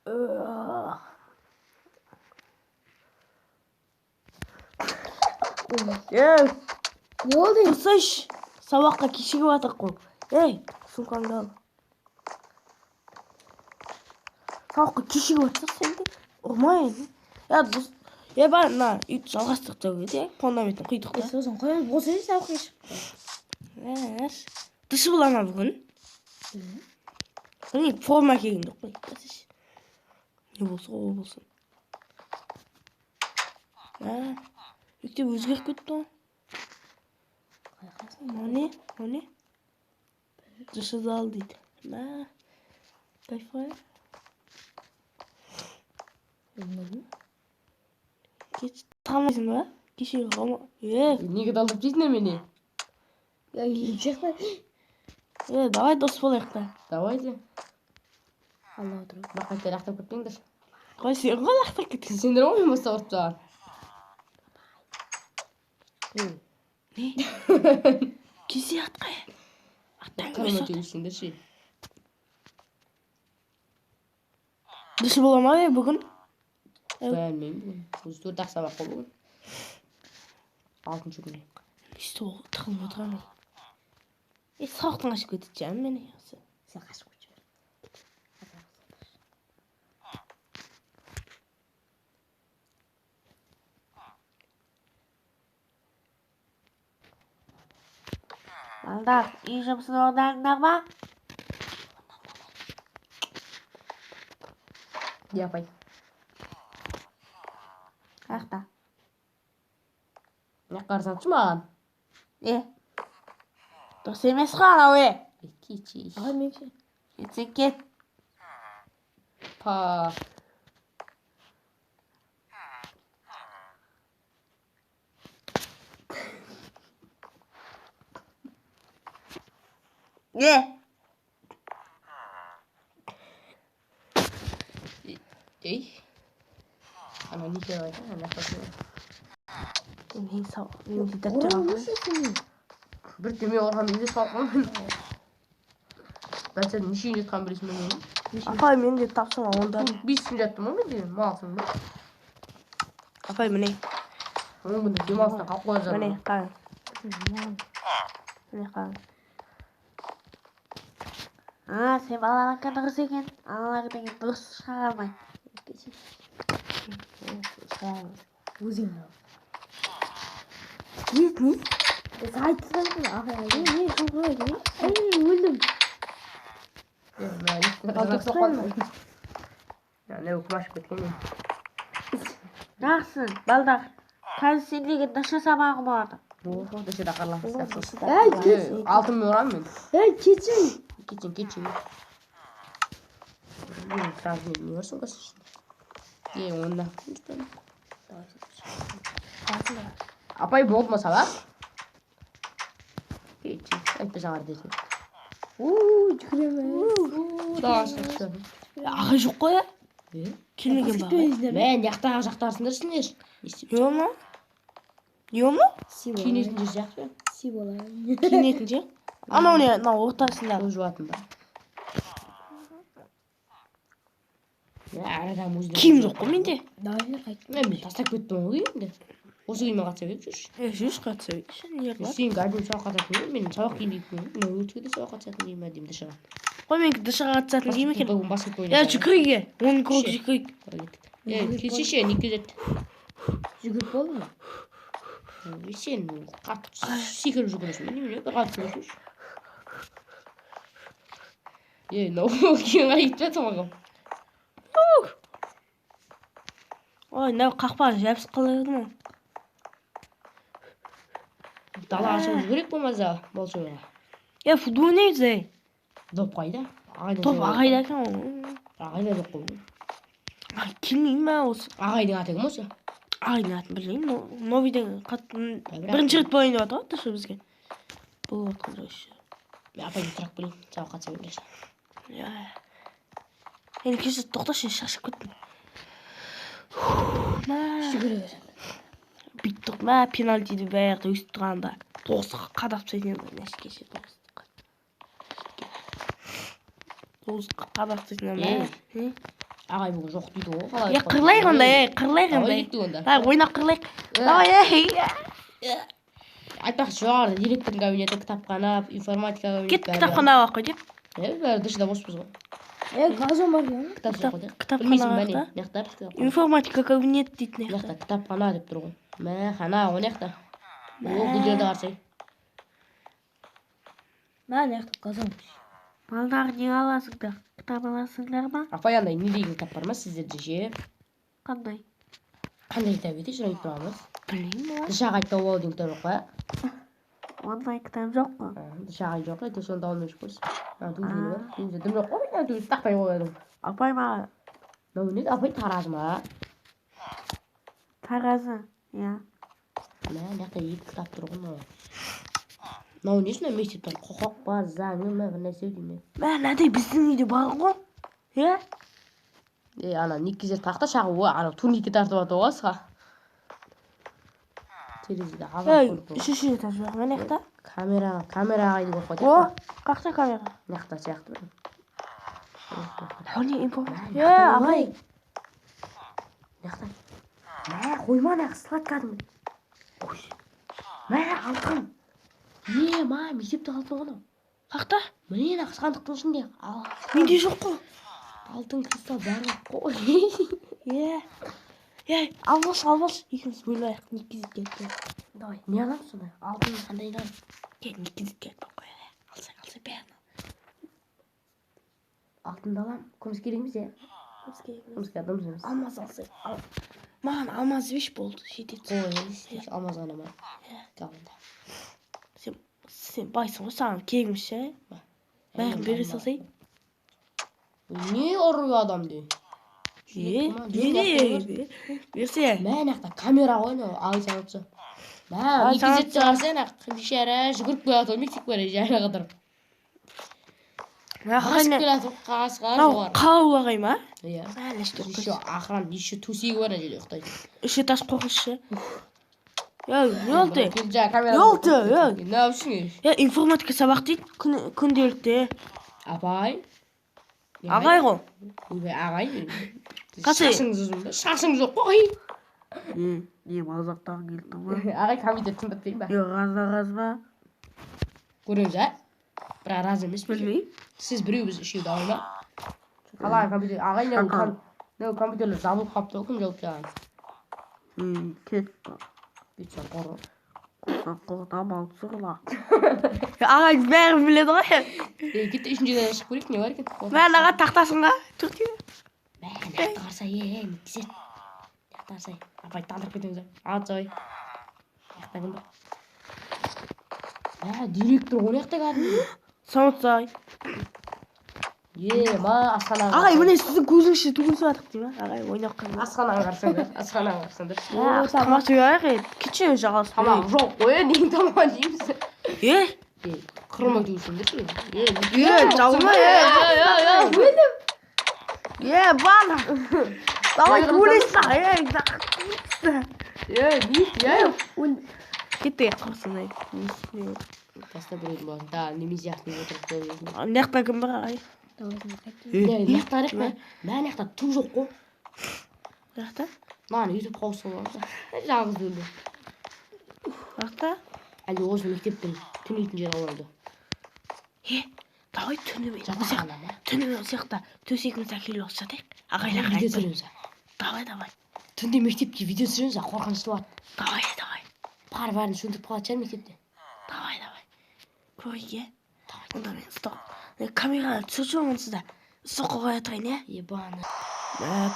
Ne oldu? Kısış. Sabahka kişiге batak қой. Сумкаңды ал. Sabahka kişiге батсақ сенде ұрмайын. Бар, на, үйді жалғастық төгеді, фундаментін құйдық та. Сосын қоямыз, осы сабаққа шығып. Дышы бола ма бүгін? Форма киген жоқ қой. Не болса, о болсын. Мектеп өзгеріп кетті ғой. O ne? Dışı dal дейді. Кайфа. Кеш танымайсың ба? Кешегі қама. Неге далдып дейсің мені? Давай дос болайық та. Давайте. Алла отырып. Бақайтта лақтап кетпеңдер. Қой сен ғой лақтап кеткен. Сендер ғой мен бастап ұрып тастаған. Не? Кесе атқай. Қайма төлейсіңдер ше. Дышы бола ма бүгін? Білмеймін бүгін. Өзі 4 сабақ қой бүгін. 6-шы күні. Нешті ол тығылып отырамын. Сауықтың ашып кетеді жаным мені. Сен қашып көтіп жібер. Балдар, үй жұмысын орындаңдар ма? Yapay. Қаяқта? Ne қарсатшы маған? Дұрыс емес қой анау Кетші. Аға менше. Кетсең кет. Па. Ей. Ана не делает? Ана посмотри. Мен сау. Мен дидап тұрам. Бір теме орған үйде салқын. Ben sen nişin yatkan birisi mi? Апай мен де тапсың онда. Biz şimdi yattım ama değil mi? Malsın mı? Апай міне. Onun bunu demasına kalk koyacağım. Міне қарың. Міне қарың. Сен балаларға дұрыс екен. Аналарға деген дұрыс шығара алмай. Өзің ал. Не? Айтқан ағай. Өлдім. Ne okumaş bekleyin. Жақсын, балдар. Қазір сендегі дышы сабағы болады. Oh, dışı da kalın. Әй, Altın mı oran mı? кетшің. Geçin. Biraz ne biliyorsun kız? Ye onda. Apay bozmasa var. Geçin. Hep bir ağır dedi. Жүгіреміз. Dağıştık. Аға жоқ қой. Келмеген ба? Ben yaktağın жақтарсыңдар сендер. Не олма? Киінетін жер сияқты. Си болайын. Киінетін же? Анау не, ортасында. Ол жуатын ба? Әр адам өзіне. Киім жоқ қой менде. Мен тастап кеттім ғой енді. Осы киіммен қатыса беріп жүрші. Жүрші қатыса беріп. Не қылады? Сен әдемі сабақ қататын ғой. Мен сабақ киінбейтін ғой. Мен өтіге де сабақ қатысатын деймін әдемі дышыға. Қой менікі дышыға қатысатын деймін екен. Баскетбол ойнап. Жүгірейге. Оны көріп жүгірейік. Келсеше не кетеді? Жүгіріп болды ма? Сен қатты секіріп жүгіресің. Мен немене бір қатты жүгірсің. Мынау кейін қарай кетіп жатыр маған. Ой, мынау қақпаны жабысып қала бердім ғой. Далаға шығып жүгірейік болмаса бол шойға. Футбол ойнаймыз. Доп қайда? Топ ағайда екен ғой. Ағайда жоқ қой. Келмейін ба осы? Ағайдың аты кім осы? Ағайдың атын білмеймін. Новийден бірінші рет бойын деп жатыр ғой дұрыс бізге. Бұл отқан жоқ еще. Мен апайдың сұрақ білейін. Сабақ қатыса бермеші. Енді кеше тоқташы, шаршап кеттім. Жүгіре беремін. Бүйттік пенальтиді бәрі өйстіп тұрғанда. Тоғызға қадап тастайтын нәші кеше тоғызға қадап тастайтын Ағай бүгін жоқ дейді ғой. Я қырлайық онда, қырлайық Давай онда. кеттік онда. Ойнап қырлайық. Давай, Айтпақшы жоғары директордың кабинеті, кітапхана, информатика кабинеті. кет кітапханаға қой деп. Бәрі дұрыста боспыз ғой. Газон бар екен. Кітап жоқ қой. Кітапханаға Білмейсің да. бәне. Мектап. Информатика кабинет дейтін Мектап кітапхана деп тұр ғой. Мә, хана ғой мектап. Ол видеода қарсай. Мен яқты газон. Балдар не аласыңдар? Кітап аласыңдар ма? Апай андай не деген кітап бар ма сіздерде ше? Қандай? Қандай кітап еді жүріп тұрамыз? Білмеймін. Дышағай тауып ал деген кітап жоқ па? Ондай кітап жоқ қой. Дышағай жоқ еді, сонда алмайшы қойсын. Дүнгені бар. Дүнгені дым жоқ қой, дүнгені тақпай қойдым. Апай ма? Мынау не? Апай таразы ма? Таразы. Иә. Мә, жақта екі кітап тұр ғой мынау. Мынау не үшін мектептен құқық бар, заңы ма бір нәрсе деймін. Мә, мынандай біздің үйде бар ғой. Иә? Ана некезе тақта шағы ғой, ана турникке тартып атып ғой сыға. Терезеде азап көріп. Үшінші этаж бар. Мына жақта. Камераға үйді қойып қойды. О, қақта камера. Мына жақта сияқты. Оны информация. Ағай. Мына жақта. Мә, қойма ана қысылады кәдімгі. Мә, алтын. Ма, мектепте алтын ғой. Қақта? Міне ана сандықтың ішінде. Менде жоқ қой. Алтын кристалл бәрі қой. Алмас. Екеуміз бөлайық. Не кезіп кетті. Давай. Не аламыз сонда? Алтын қандай аламыз? Не кезіп кетті. Алсай бәрін. Алтынды алам. Күміс керек емес, е? Күміс адамыз емес. Алмаз алсай. Маған алмаз беш болды. Жетеді. Ой, алмаз ғана ма? Қалында. Сен байсың ғой, саған кегіміз ше. Бәрін бере салсай. Не ұры адам dey? Берсе. Мә, нақта камера ғой, ағай санатшы. Мә, не кезет шығарсен, бишара жүгіріп келатыр, мектеп көрі жайна қыдырып. Басып келатыр, қағасқа жоғар. Қау ағай ма? Иә. Еще ақыран, еще төсегі бар әжелі ұқтайды. Үш этаж қоқышы. Не oldu? Ne oldu? Ne yapıyorsun? Ya informatika sabah değil, күнделікте. Апай. Ағай ғой. Ағай. Қасы? Шашың жоқ қой. Не мазақтан келді ма? Ағай комитеттің бітпейін ба? Ғаз ба? Көреміз, ә? Бірақ раз емес. Білмеймін. Сіз біреу біз үшеуді алма. Қалай компьютер? Ағай не компьютерлер жабылып қапты ғой, кім жауып жағын? Кет. Бүйтсен қоры. Қордан алсырла. Ағай бәрін біледі ғой. Кетті үшінші ден шығып көрейік, не бар екен? Мен аға тақтасың ба? Түркия. Мә, нәқті қарсай, некізет. Нәқті қарсай. Апай, тандырып кетіңіз. Ағат жабай. Нәқті кім бар? Мә, директор ғой нәқті кәдім. Самытсай. Ма, асханаға. Ағай, міне сіздің көзіңізше түгінсі атық дейм, ағай, ойнақ қылды. Асханаға қарсаңдар. Тамақ жөйәқ еді, кетшен жағалсы. Тамақ жоқ қой, нең тамақ дейміз. Қырма түгісіңдер. Жалма, бана. Давай, төлесін, кетті қырсынай. Таста біреудің болсын, да, немесе яқтың отырып қойып. Нәқта кім бар ағай? Нәқта арек ма? Нәқта түк жоқ қой. Нәқта? Маған өйтіп қаусы болғанша. Жалғыз өлді. Нәқта? Әлі осы мектептен түнейтін жер алады. Давай түнімен сияқты төсегіміз әкелі осы жатайық. Ағайлар видео түсіреміз. Давай. Түнде мектепке видео түсіреміз, қорқынышты болады. Давай. Бәрін сөндіріп қалады шығар мектепте. Давай. Көрейге. Онда мен стоп. Камераға түсірші онсызда. Соққа қоя тұрайын, е? Ебаны.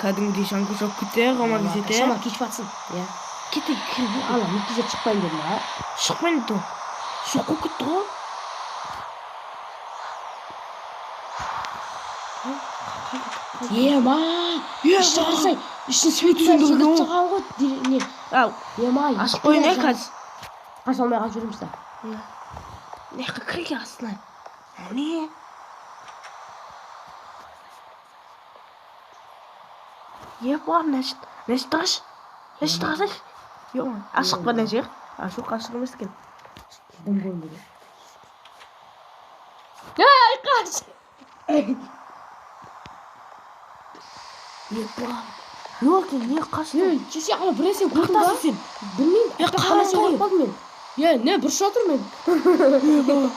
Кәдімгідей шаңғы жоқ күтте, қома кезете. Шама кеш батсын. Кетті, кірді. Ала, мектепте шықпайын дедім, а? Шықпайын дедім. Соққа күтті ғой. Ема! Ішті қарсай! Ішін свет сөндірді шыған ғой. Ема! Ашық қойын, қазір. Қаш алмай қаш жүреміз да. Неққа кірге астына. Не? Бар, нәшт тағаш. Нәшт тағаш. Ашық ба нәжер? Ашық емес екен. Дым көрмеді. Қаш! Не болды не қашты? Кеше ана бір нәрсе көрдім ба? Қақтасың сен? Білмеймін. қалай қорықпадым мен. Не бұрыш жатырмын мен.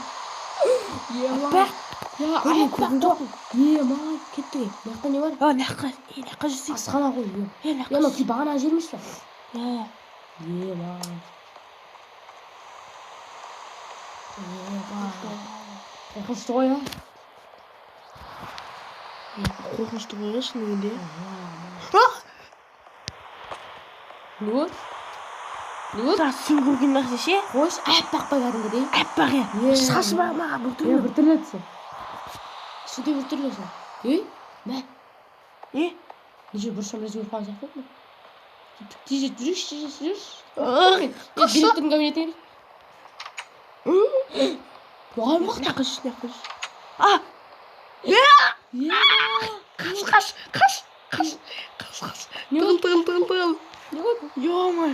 Маған кетті. Мына не бар? Мына жаққа жүрсек. Асхана ғой. Мына бағана жер емес пе? Маған. Қорқынышты ғой, Қорқынышты ғой, шынымен де. Не болды? Не болды? Сен көрген нәрсе ше? Қойшы, әппақ па кәдімгідей? Әппақ шашы бар маған біртүрлі. Біртүрлі сен. Ішінде біртүрлі сен. Мә? Неше бұрышам резерв қалған сияқты ма? Тежет жүрші. Директордың кабинетіне кір. Оған бақ. Нақы жүрші. Қаш. Не болды? Тығыл. Не болды? Ё-мо.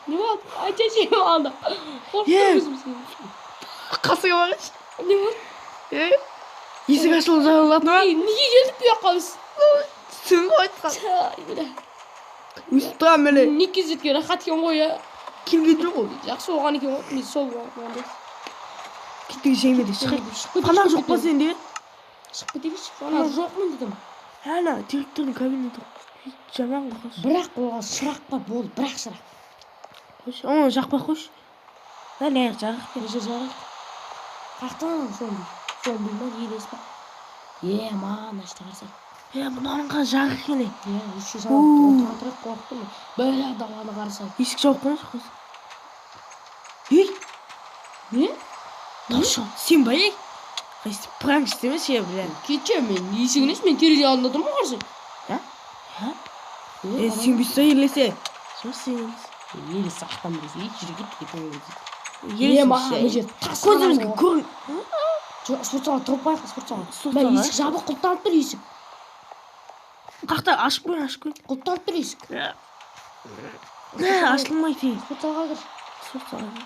Не болды? Айтайшы мағанда. Қорқытыр өзім сені. Қасыға бағыш. Не болды? Есік ашылып жабылатын ба? Неге келдік бұяқ қалыз? Сен ғой айтқан. Өстіп тұрам мені. Не кезетке рахат екен ғой, я. Келген жоқ ол. Жақсы оған екен ғой. Мен сол болғанда. Кеттің жеңмеді. Қанақ жоқ па сенде? Шығып кетейікші. Қанақ жоқпын дедім. Ана, директордың кабинеті. Жаман қоқыс. Бірақ оған сұрақ бар болды. Бірақ сұрақ. Қойш, оны жақпа қойш. Әлі жарық. Неше жарық? Қақтан соны білмей елес ба? Маған ашты қарса. Бұнаның қан жарық келе. Үші салып отырып қорқтым. Бәрі адаманы қарса. Есік жауып қойшы қыз. Не? Тошы, сен ба ей? Қайсы пранк істеме ше, білем. Кетші мен есігінеш, мен терезе алдында тұрмын қарсы. Сен бұйса елесе. Жоқ сен елесе. Елесі ақтан біресе, жүрі кетті. Маған жер. Көзімізге көрін. Спортсалға тұрып қайық, спортсалға. Есік жабық, құлттанып тұр есік. Қақта ашып қойын. Құлттанып тұр есік. Ашылмай тейін. Спортсалға кір. Спортсалға кір.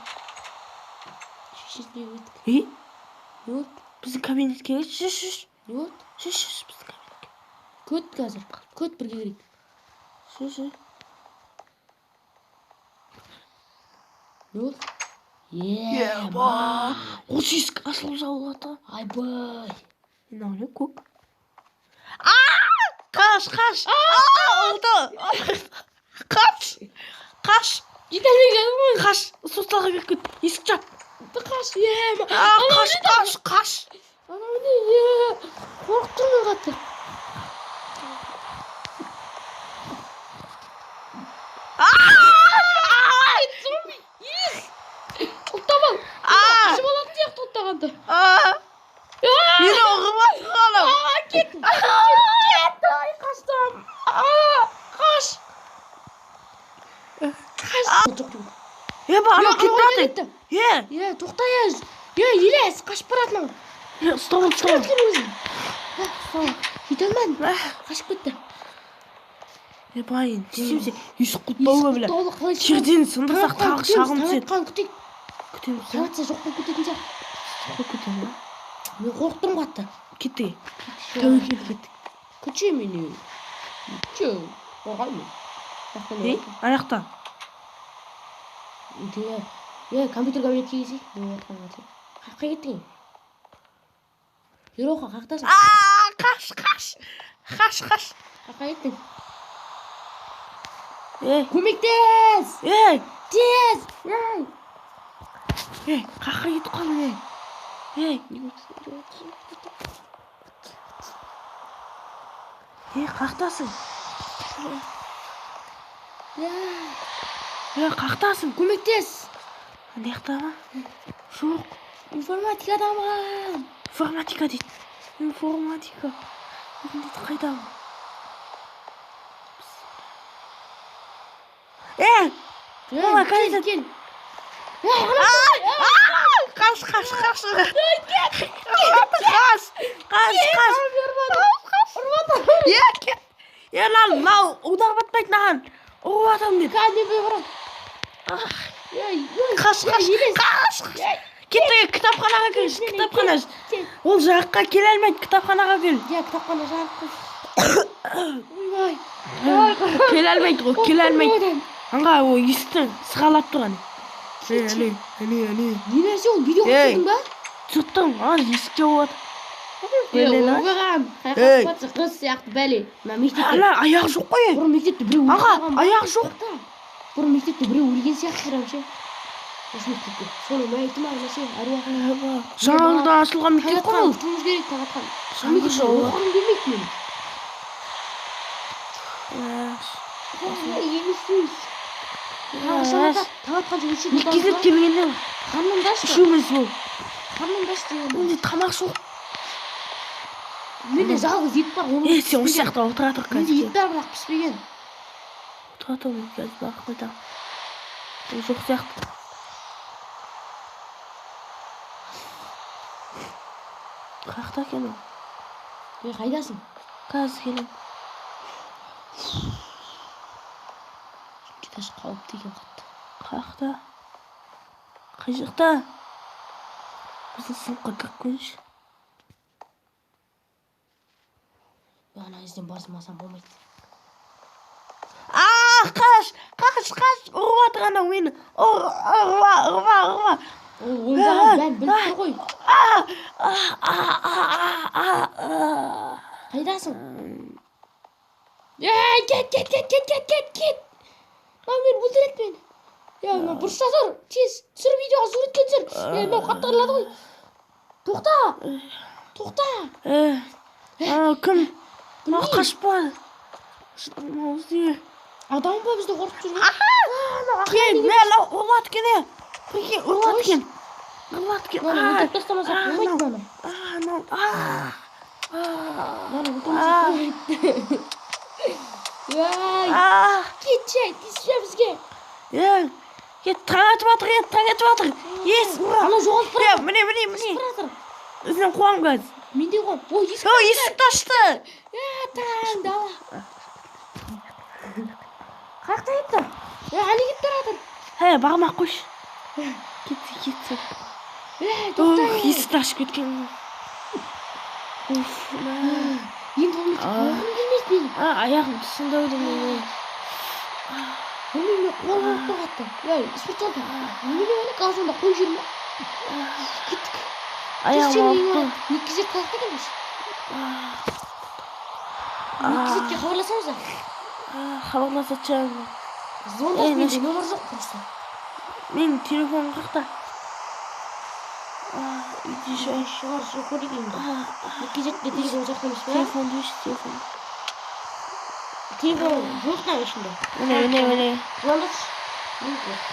Шешесіне өттік. Не болды? Біздің кабинетке кет. Шш. Не болды? Шш, біздің кабинетке. Көт қазір. Көт бірге керек. Шш. Не болды? Осы есік ашылып жабылады. Айбай. Мынау не көк? Қаш. Олды. Қаш. Жетелмей жадым ғой. Қаш. Сотталға беріп кет. Есік жап. Қаш. Қаш. Ана міне. Қорықтым мен қатты. Зомби. Ұлттамал. Ашып алатын сияқты ұлттағанды. Мені ұғымат қалым. Кет. Ай, қаштам. Қаш. Ана кетті. Тоқта ез. Елес, қашып баратының. Ұстауын. Жете алмадым. Қашып кетті. Байын, десемсе, есік құтпауы біле. Керден сындырсақ тағы шағым түседі. Күтеміз. Қанатса жоқ болып кететін сияқты. Кетеміз. Мен қорықтым қатты. Кетті. Тәуекел кеттік. Күтше мені. Күтше. Қорғаймын. Аяқта. Компьютер кабинетке келсей. Қаққа кеттің? Жүр оқа, қақтасың? Қаш. Қаққа кеттің? Көмектес! Тез! Қаққа кетіп қалың. Қақтасың. Қақтасың. Көмектес! Аяқта ма? Жоқ. Информатикада ма? Информатика дейді. Информатика. Қайда ма? Кел. Қаш. Мынау удар батпайды маған. Ұрып атамын деп. Қазір бей барам. Қаш. Кетті, кітапханаға кел. Кітапхана. Ол жаққа келе алмайды, кітапханаға кел. Кітапхана жарық қыз. келе алмайды ғой, келе алмайды. Аңға ол естің сығалап тұрған. Әне. Не нәрсе ол видеоға түсірдің ба? Түсірдім, есік жауып отыр. Оған қайқатпатсы қыз сияқты бәле. Мектепте. Ана аяқ жоқ қой. Бұрын мектепте біреу Аға, аяқ жоқ. Бұрын мектепте біреу өлген сияқты тұрамшы. Осы мектепте. Соның мәйіті ма нәрсе әруағын. Жаңағыда ашылған мектеп қой ол. Тұңыз керек тағатқан. Мектепте оқығым келмейді менің. Емесіз. Тағатқанша өшіп Мектепке келгенде қарнымды ашты. үшеуміз бол. Қарнымды ашты. Менде тамақ жоқ. Менде жалғыз ет бар. Сен осы жақта отыра тұр Менде қазір. ет бар бірақ піспеген. Отыра тұр қазір бақып қойдам. Жоқ сияқты. Қақта екен ол? Қайдасың? Қазір келем. Кеташ қауіпті екен қатты. Қақта? Қай жақта? Біздің сыныпқа кіріп көрейінші. Ана ізден барсымасам болмайды. Қаш! Ұрып атыр анау мені. Ұрва. Оңдаған бәрін біліп тұр ғой. Қайдасың? Кет! Мені өлтіреді мені. Бұрышта тұр. Тез, түсір видеоға суретке түсір. Мынау қатты қырылады ғой. Тоқта. Кім? Қашпа. Адам ба бізді қорқып жүр? Кен, мен ұрлат кені. Прикинь, ұрлат кен. Мені тастамасақ болмайды мені. Мені өлтірмесек болмайды. Кет жай, тиіспе бізге. Таң атып жатыр. Ана жоғалып бара. Міне. Ізінен қуам қазір. Мен де қуам. Есікті ашты. Таң дала. Қаяқта кетті? Әлі кетті жатыр. Бағымақ қойш. Кетті. Есікті ашып кеткен. Енді ол қоғым келмес дейін. Аяғым тұсында өдім. Мен қол ұрып қатты. Специалды. Немене әлі қазында қой жүр ме? Кеттік. Аяғым ауыпты. Некізет қаяқта келмес? Некізетке хабарласамыз да? Хабарласачам. Звондас менде номер жоқ просто. Менің телефоным қақта. Үйде Шығар көрейін. Некізетке телефон жоқ емес пе? Телефон дейші, телефон. Телефон жоқ та ішінде. Міне. Звондас.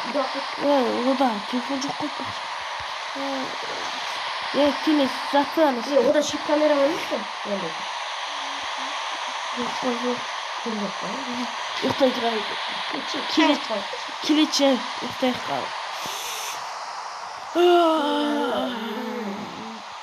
Ода телефон жоқ қой. Келес, жатыраңыз. Ода шип камера бар емес пе? Жоқ. Ұйықтай тұрайық. Келетші, ұйықтай қалып.